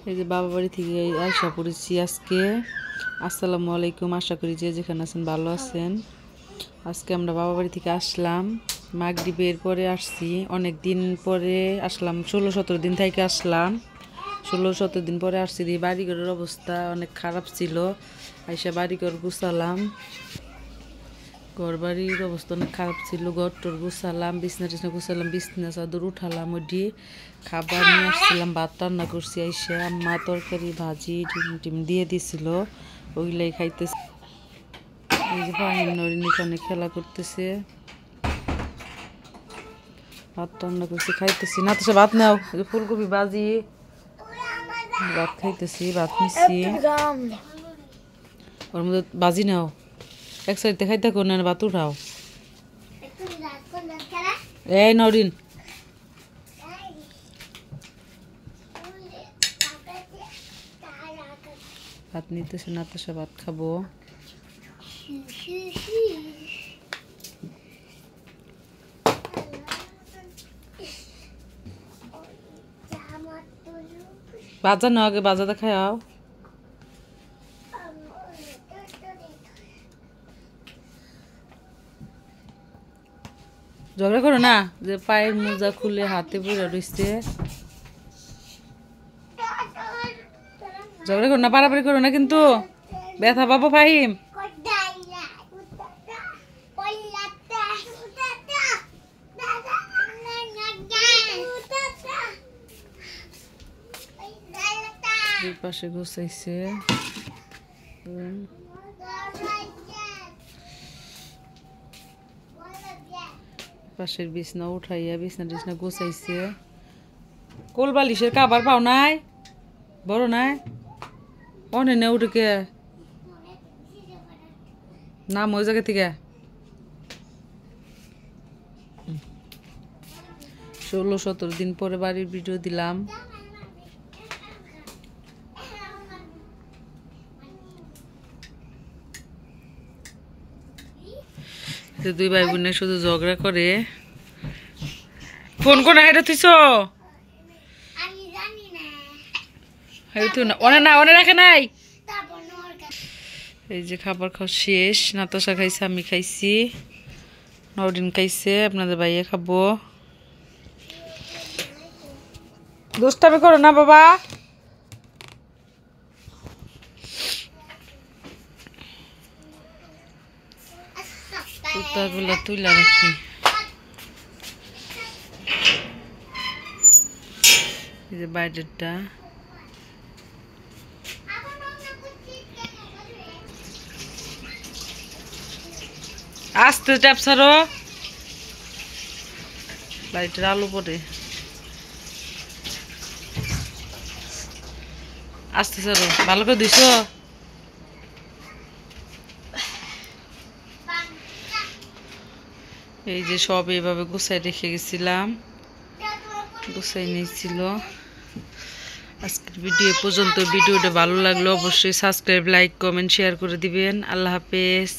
এই যে বাবা বাড়ি থেকে আশা করেছি আজকে। আসসালামু আলাইকুম, আশা করি যে যেখানে আছেন ভালো আছেন। আজকে আমরা বাবা বাড়ি থেকে আসলাম, মাগরিবের পরে আসছি। অনেক দিন পরে আসলাম, 16-17 দিন থেকে আসলাম। 16-17 দিন পরে আসছি। বাড়িঘরের অবস্থা অনেক খারাপ ছিল। আইসা বাড়িঘর গুছালাম, ঘর বাড়ির অবস্থা অনেক খারাপ ছিল। ঘর টর গুছালাম, বিছনা টিছনা গুছালাম, বিছনা চাদর উঠালাম। ওইটি খাবার নিয়ে আসছিলাম, ভাত রান্না করছি। আইসা আম্মা তরকারি ভাজি ডিম টিম দিয়ে দিছিল, ওইগুলাই খাইতেছে। এই যে ফাহিম নরিন এখানে খেলা করতেছে। ভাত রান্না করছি, খাইতেছি। না তো সে ভাত নাও, ফুলকপি ভাজি ভাত খাইতেছি, ভাত নিচ্ছি। ওর মধ্যে ভাজি নাও, এক সাইডে খাইতে কোন ভাত উঠাও। এই নরিন ভাত নিতেছে, না তো সে ভাত খাবো। বাজা না আগে বাজাতে খাও। ঝগড়া করো না, যে পায়ের মোজা খুলে হাতে পুরো রয়েছে। ঝগড়া করো না, পারাপারি করো না কিন্তু, ব্যথা পাবো ফাহিম। এই পাশে গোছাইছে, পাশের বিছনা উঠাইয়া বিছনা টিছনা গোছাইছে। কোল বালিশের কাবার পাও নাই, বড় নাই অনে নে উঠে নাম ওই জায়গা থেকে। 16-17 দিন পরে বাড়ির ভিডিও দিলাম। দুই ভাই বোনে শুধু ঝগড়া করে। ফোন করে এটা তুইছ অনে রাখে নাই। এই যে খাবার খাওয়া শেষ, নাতাশা খাইছে, আমি খাইছি, নরিন খাইছে, আপনাদের ভাইয়া খাবো। দুষ্টামি করো না বাবা। সুতাগুলা তুইলা রাখি। এই যে বাইরেরটা আস্তে চাপ ছাড়ো, লাইটের আলো পড়ে। আস্তে ছাড়ো, ভালো করে দিছো। এই যে সব এভাবে গুছাই রেখে গেছিলাম, গুছাই নিয়েছিল। আজকের ভিডিও পর্যন্ত। ভিডিওটা ভালো লাগলো অবশ্যই সাবস্ক্রাইব, লাইক, কমেন্ট, শেয়ার করে দিবেন। আল্লাহ হাফেজ।